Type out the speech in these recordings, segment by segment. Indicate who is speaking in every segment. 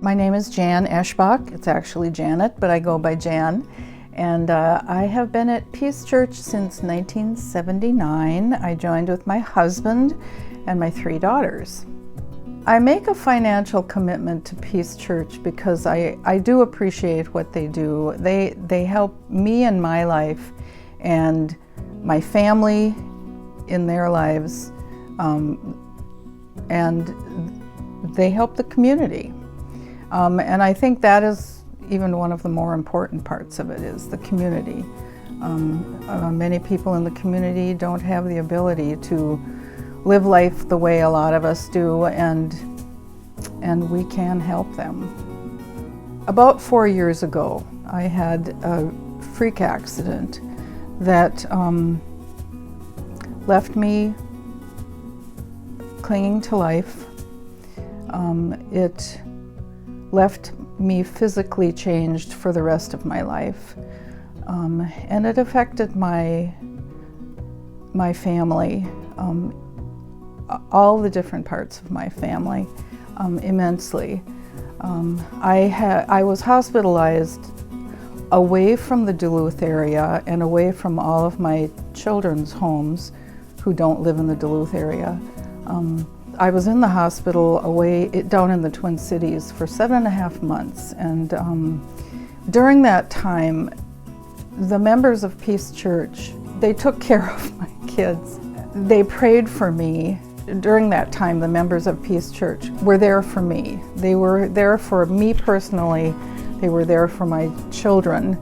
Speaker 1: My name is Jan Eschbach. It's actually Janet, but I go by Jan. And I have been at Peace Church since 1979. I joined with my husband and my 3 daughters. I make a financial commitment to Peace Church because I do appreciate what they do. They help me in my life and my family in their lives, and they help the community. And I think that is even one of the more important parts of it, is the community. Many people in the community don't have the ability to live life the way a lot of us do, and we can help them. About 4 years ago, I had a freak accident that left me clinging to life. It left me physically changed for the rest of my life, and it affected my family, all the different parts of my family, immensely. I was hospitalized away from the Duluth area and away from all of my children's homes who don't live in the Duluth area. I was in the hospital down in the Twin Cities for 7.5 months, and during that time, the members of Peace Church, they took care of my kids. They prayed for me. During that time, the members of Peace Church were there for me. They were there for me personally. They were there for my children.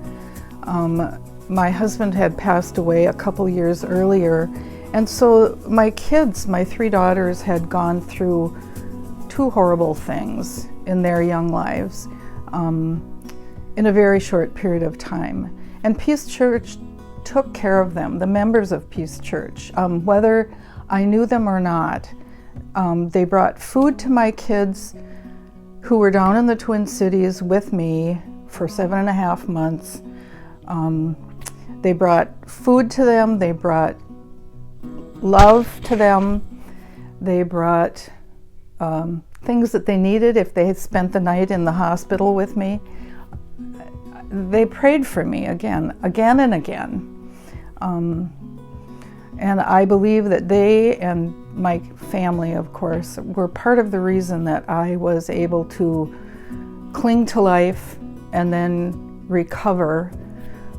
Speaker 1: My husband had passed away a couple years earlier, and so my kids, my 3 daughters, had gone through 2 horrible things in their young lives in a very short period of time. And Peace Church took care of them, the members of Peace Church, whether I knew them or not. They brought food to my kids who were down in the Twin Cities with me for 7.5 months. They brought food to them, they brought love to them, they brought things that they needed if they had spent the night in the hospital with me. They prayed for me again and again. And I believe that they and my family, of course, were part of the reason that I was able to cling to life and then recover.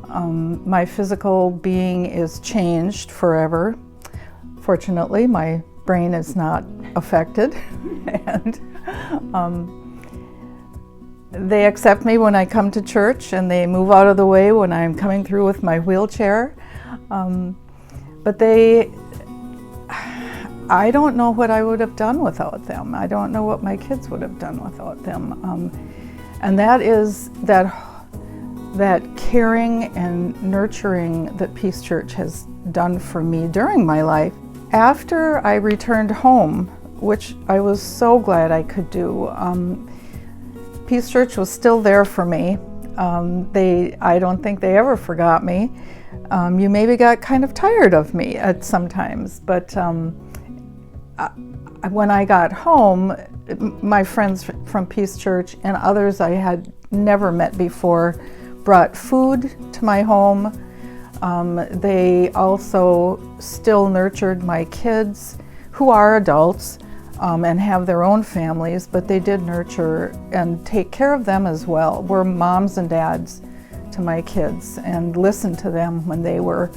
Speaker 1: My physical being is changed forever. Fortunately, my brain is not affected, and they accept me when I come to church, and they move out of the way when I'm coming through with my wheelchair. But I don't know what I would have done without them. I don't know what my kids would have done without them. And that is that caring and nurturing that Peace Church has done for me during my life. After I returned home, which I was so glad I could do, Peace Church was still there for me. I don't think they ever forgot me. You maybe got kind of tired of me at sometimes, but when I got home, my friends from Peace Church and others I had never met before brought food to my home. They also still nurtured my kids, who are adults and have their own families, but they did nurture and take care of them as well. We're moms and dads to my kids and listened to them when they were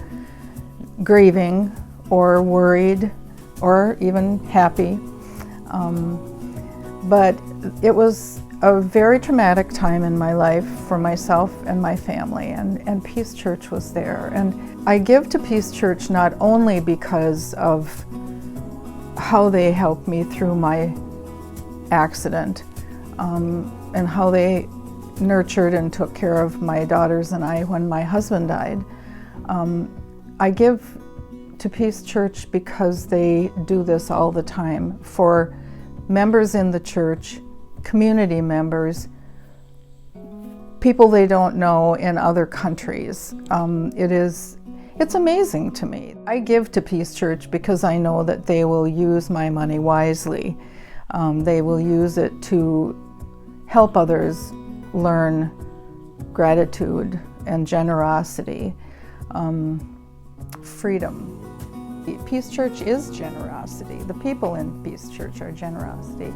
Speaker 1: grieving or worried or even happy. But it was a very traumatic time in my life for myself and my family, and Peace Church was there. And I give to Peace Church not only because of how they helped me through my accident, and how they nurtured and took care of my daughters and I when my husband died. I give to Peace Church because they do this all the time for members in the church, community members, people they don't know in other countries. It's amazing to me. I give to Peace Church because I know that they will use my money wisely. They will use it to help others learn gratitude and generosity, freedom. Peace Church is generosity. The people in Peace Church are generosity.